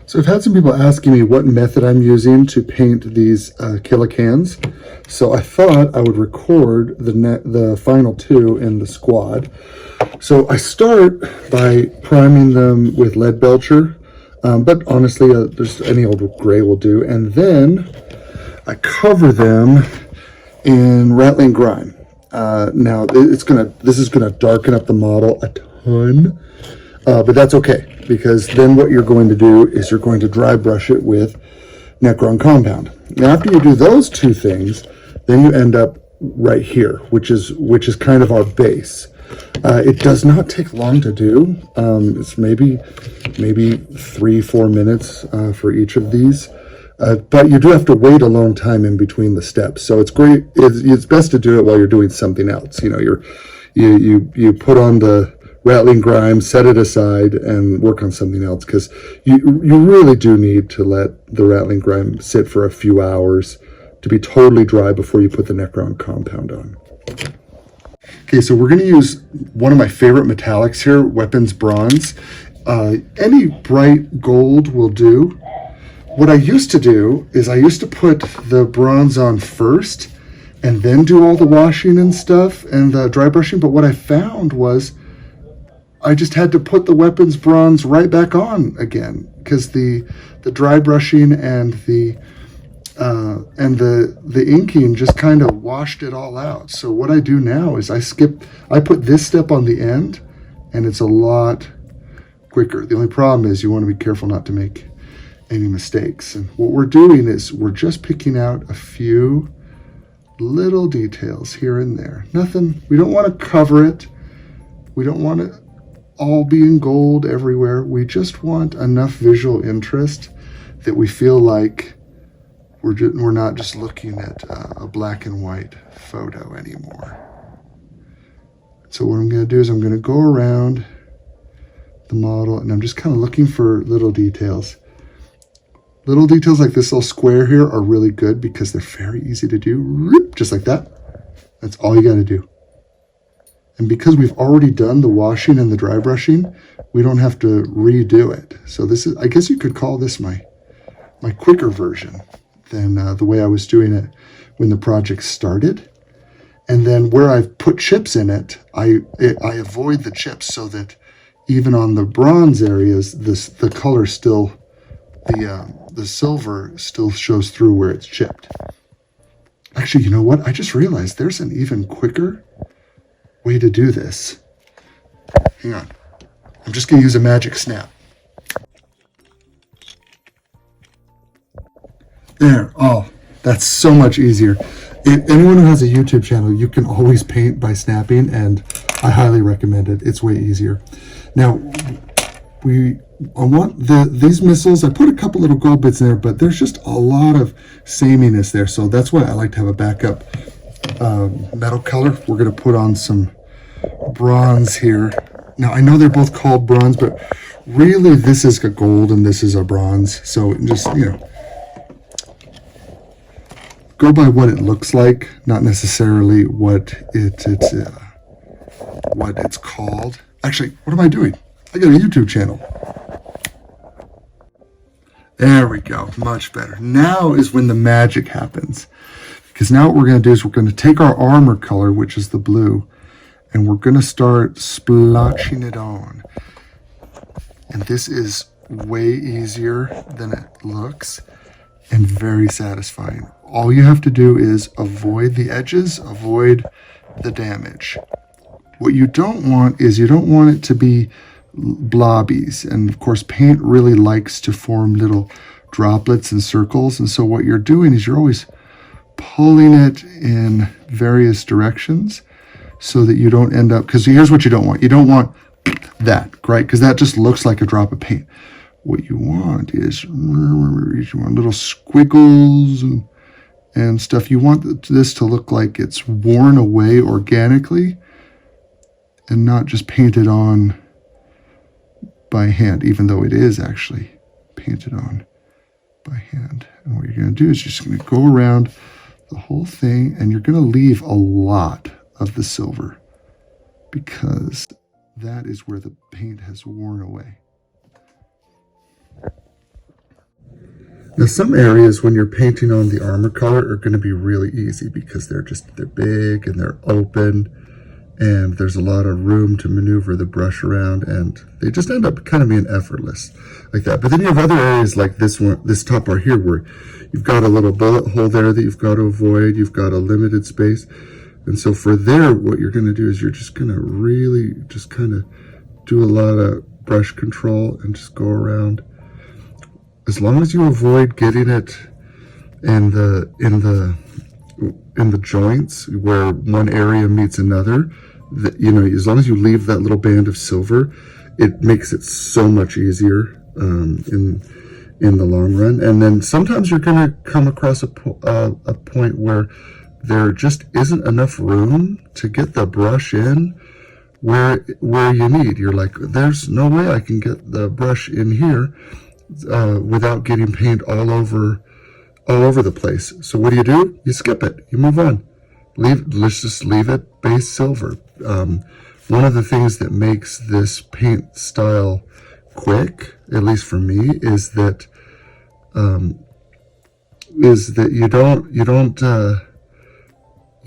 So I've had some people asking me what method I'm using to paint these Killa Kans. So I thought I would record the final two in the squad. So I start by priming them with lead belcher, but honestly, just any old gray will do. And then I cover them in rattling grime. Now this is gonna darken up the model a ton, but that's okay, because then what you're going to do is you're going to dry brush it with Necron compound. Now, after you do those two things, then you end up right here, which is kind of our base. It does not take long to do. It's maybe 3-4 minutes for each of these. But you do have to wait a long time in between the steps. So it's great. It's best to do it while you're doing something else. You know, you put on the rattling grime, set it aside, and work on something else, because you really do need to let the rattling grime sit for a few hours to be totally dry before you put the Necron compound on. Okay, so we're going to use one of my favorite metallics here, weapons bronze. Any bright gold will do. What I used to do is I used to put the bronze on first and then do all the washing and stuff and the dry brushing. But what I found was I just had to put the weapons bronze right back on again, because the dry brushing and the inking just kind of washed it all out. So what I do now is I put this step on the end, and it's a lot quicker. The only problem is you want to be careful not to make any mistakes. And what we're doing is we're just picking out a few little details here and there. Nothing, we don't want to cover it. We don't want to all be in gold everywhere. We just want enough visual interest that we feel like we're not just looking at a black and white photo anymore. So what I'm going to do is I'm going to go around the model, and I'm just kind of looking for little details. Little details like this little square here are really good because they're very easy to do. Just like that. That's all you got to do. And because we've already done the washing and the dry brushing, we don't have to redo it. So this is, I guess you could call this my quicker version than the way I was doing it when the project started. And then where I've put chips in it, I avoid the chips so that even on the bronze areas, the color still, the silver still shows through where it's chipped. Actually, you know what? I just realized there's an even quicker way to do this. Hang on. I'm just going to use a magic snap. There. Oh, that's so much easier. If anyone who has a YouTube channel, you can always paint by snapping, and I highly recommend it. It's way easier. Now, I want these missiles. I put a couple little gold bits in there, but there's just a lot of sameness there. So that's why I like to have a backup metal color. We're going to put on some bronze here. Now, I know they're both called bronze, but really this is a gold and this is a bronze. So just, you know, go by what it looks like, not necessarily what it's called. Actually, what am I doing? I got a YouTube channel. There we go. Much better. Now is when the magic happens. Because now what we're going to do is we're going to take our armor color, which is the blue, and we're going to start splotching it on. And this is way easier than it looks and very satisfying. All you have to do is avoid the edges, avoid the damage. What you don't want is you don't want it to be blobbies. And of course, paint really likes to form little droplets and circles. And so what you're doing is you're always pulling it in various directions so that you don't end up, because here's what you don't want. You don't want that, right? Because that just looks like a drop of paint. What you want is little squiggles and stuff. You want this to look like it's worn away organically and not just painted on by hand, even though it is actually painted on by hand. And what you're going to do is you're just going to go around the whole thing, and you're going to leave a lot of the silver because that is where the paint has worn away. Now, some areas when you're painting on the armor color are going to be really easy because they're big and they're open, and there's a lot of room to maneuver the brush around, and they just end up kind of being effortless like that. But then you have other areas like this one, this top part here, where you've got a little bullet hole there that you've got to avoid. You've got a limited space. And so for there, what you're going to do is you're just going to really just kind of do a lot of brush control and just go around. As long as you avoid getting it in the joints where one area meets another, as long as you leave that little band of silver, it makes it so much easier in the long run. And then sometimes you're going to come across a point where there just isn't enough room to get the brush in where you need. You're like, there's no way I can get the brush in here without getting paint all over the place. So what do? You skip it. You move on. Let's just leave it base silver. One of the things that makes this paint style quick, at least for me, is that you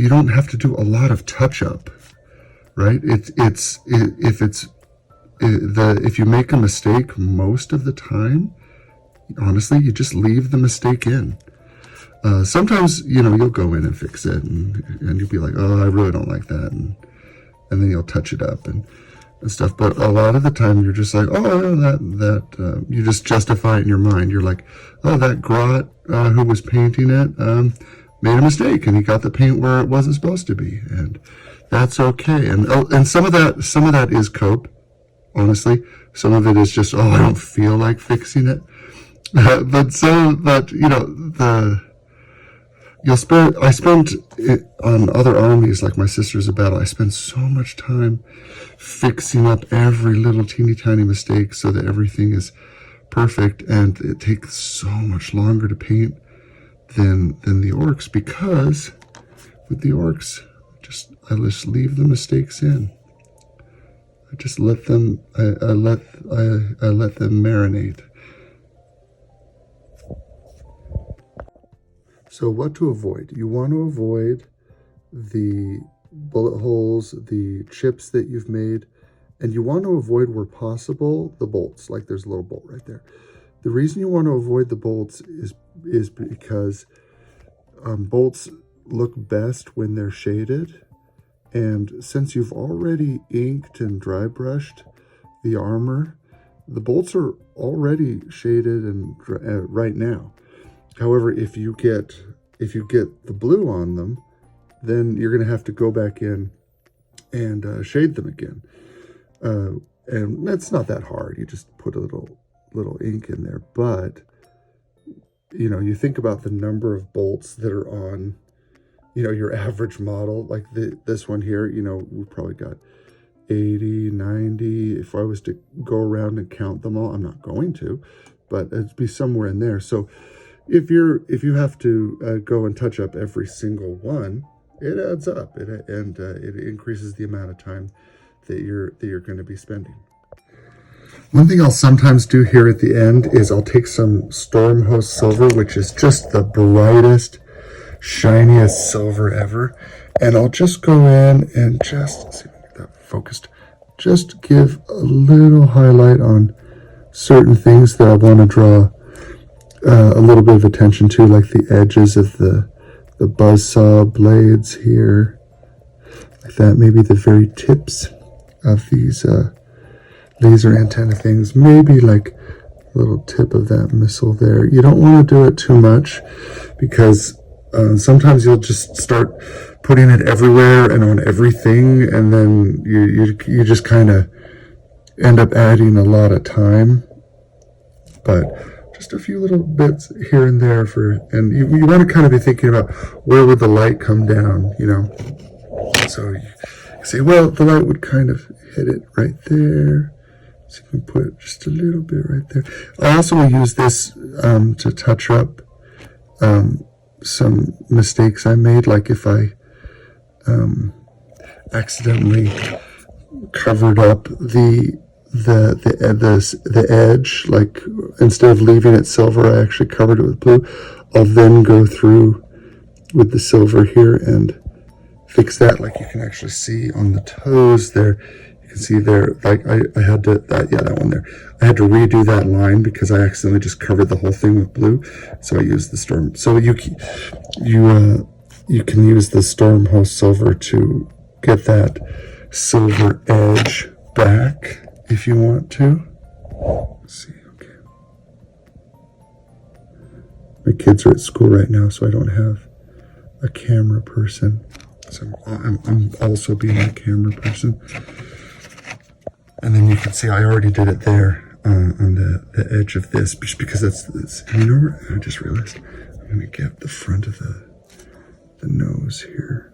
don't have to do a lot of touch up, right? If you make a mistake most of the time, honestly, you just leave the mistake in. Sometimes, you'll go in and fix it, and you'll be like, oh, I really don't like that, and then you'll touch it up and stuff. But a lot of the time, you're just like, oh, that you just justify it in your mind. You're like, oh, that grot who was painting it made a mistake, and he got the paint where it wasn't supposed to be, and that's okay. And some of that is cope. Honestly, some of it is just, I don't feel like fixing it. I spent it on other armies, like my Sisters of Battle. I spent so much time fixing up every little teeny tiny mistake so that everything is perfect, and it takes so much longer to paint than the orcs, because with the orcs, I just leave the mistakes in. I just let them. I let them marinate. So what to avoid? You want to avoid the bullet holes, the chips that you've made, and you want to avoid, where possible, the bolts. Like there's a little bolt right there. The reason you want to avoid the bolts is because bolts look best when they're shaded. And since you've already inked and dry brushed the armor, the bolts are already shaded and right now. However, if you get the blue on them, then you're going to have to go back in and shade them again. And that's not that hard. You just put a little ink in there. But you think about the number of bolts that are on your average model, like this one here, we've probably got 80, 90. If I was to go around and count them all, I'm not going to, but it'd be somewhere in there. So if you have to go and touch up every single one, it adds up, and it increases the amount of time that you're going to be spending. One thing I'll sometimes do here at the end is I'll take some Stormhost silver, which is just the brightest, shiniest silver ever, and I'll just go in and just see if I can get that focused. Just give a little highlight on certain things that I want to draw a little bit of attention to, like the edges of the buzzsaw blades here, like that. Maybe the very tips of these laser antenna things. Maybe like a little tip of that missile there. You don't want to do it too much, because sometimes you'll just start putting it everywhere and on everything, and then you just kind of end up adding a lot of time. But just a few little bits here and there and you want to kind of be thinking about where would the light come down, So you say, well, the light would kind of hit it right there. So you can put just a little bit right there. I also will use this to touch up some mistakes I made, like if I accidentally covered up the the edge, like instead of leaving it silver, I actually covered it with blue. I'll then go through with the silver here and fix that. Like you can actually see on the toes there, you can see there, like I had to, that one there. I had to redo that line because I accidentally just covered the whole thing with blue. So I used the storm. So you can use the Stormhost silver to get that silver edge back if you want to. Let's see, okay. My kids are at school right now, so I don't have a camera person. So I'm also being a camera person. And then you can see I already did it there on the edge of this, just because that's you know, I just realized I'm going to get the front of the nose here.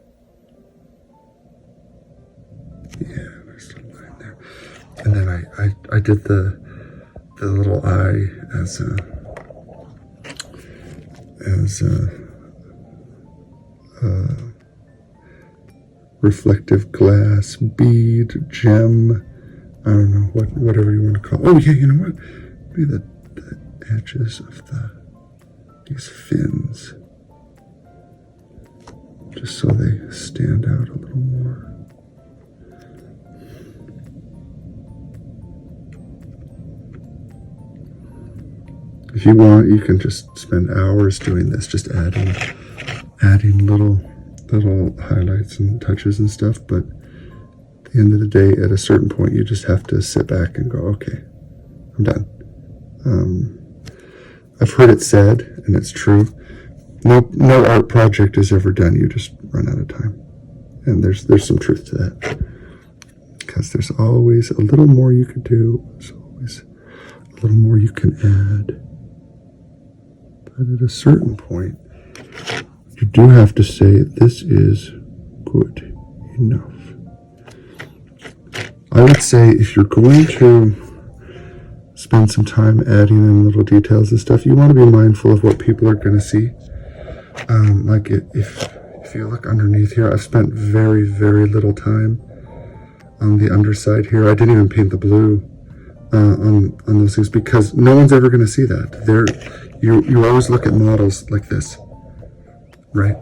Yeah, there's a line there. And then I did the little eye as reflective glass bead gem. I don't know, whatever you want to call it. Oh yeah, you know what? Maybe the edges of these fins, just so they stand out a little more. If you want, you can just spend hours doing this, just adding little highlights and touches and stuff, but at the end of the day, at a certain point, you just have to sit back and go, okay, I'm done. I've heard it said, and it's true, no art project is ever done. You just run out of time. And there's some truth to that. Because there's always a little more you could do. There's always a little more you can add. But at a certain point, you do have to say, this is good enough. I would say if you're going to spend some time adding in little details and stuff, you want to be mindful of what people are going to see. Like if you look underneath here, I've spent very, very little time on the underside here. I didn't even paint the blue on those things because no one's ever going to see that. You always look at models like this, right?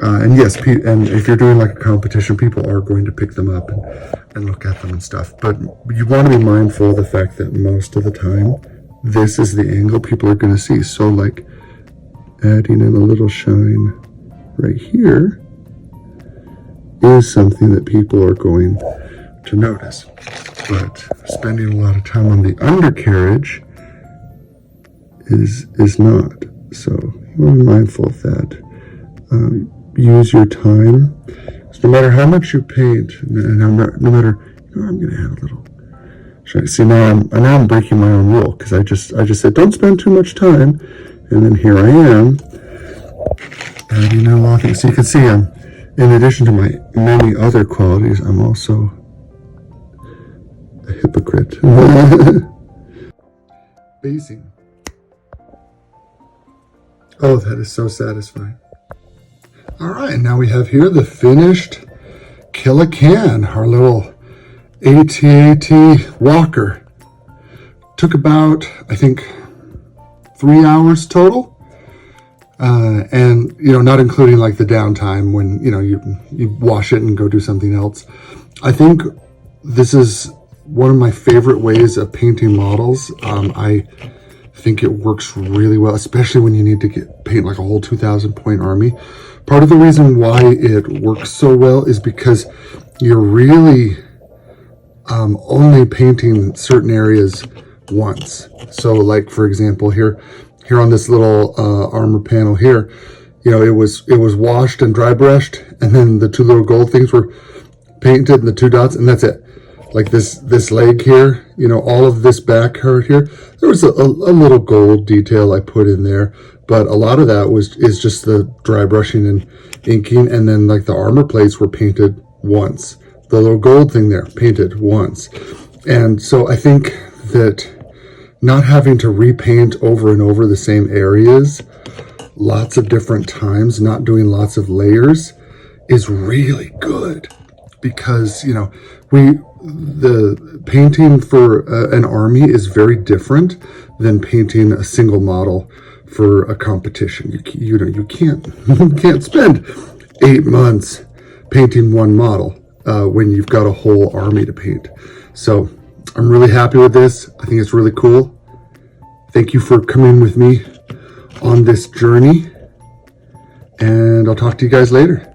And yes, and if you're doing like a competition, people are going to pick them up and look at them and stuff. But you want to be mindful of the fact that most of the time, this is the angle people are going to see. So like adding in a little shine right here is something that people are going to notice. But spending a lot of time on the undercarriage is not. So you want to be mindful of that. Use your time. So no matter how much you paint, and no matter, I'm going to add a little. See, now I'm breaking my own rule because I just said don't spend too much time, and then here I am adding in a lot of things. So you can see in addition to my many other qualities, I'm also a hypocrite. Basing. Oh, that is so satisfying. All right, now we have here the finished Killa Kan, our little AT-AT walker. Took about, I think, 3 hours total. And, not including like the downtime when, you wash it and go do something else. I think this is one of my favorite ways of painting models. I think it works really well, especially when you need to paint like a whole 2,000 point army. Part of the reason why it works so well is because you're really only painting certain areas once. So like, for example, here on this little armor panel here, it was washed and dry brushed, and then the two little gold things were painted and the two dots, and that's it. Like this leg here, all of this back part here, there was a little gold detail I put in there, but a lot of that is just the dry brushing and inking, and then like the armor plates were painted once. The little gold thing there, painted once. And so I think that not having to repaint over and over the same areas lots of different times, not doing lots of layers, is really good. Because, the painting for an army is very different than painting a single model for a competition. You can't spend 8 months painting one model when you've got a whole army to paint. So I'm really happy with this. I think it's really cool. Thank you for coming with me on this journey, and I'll talk to you guys later.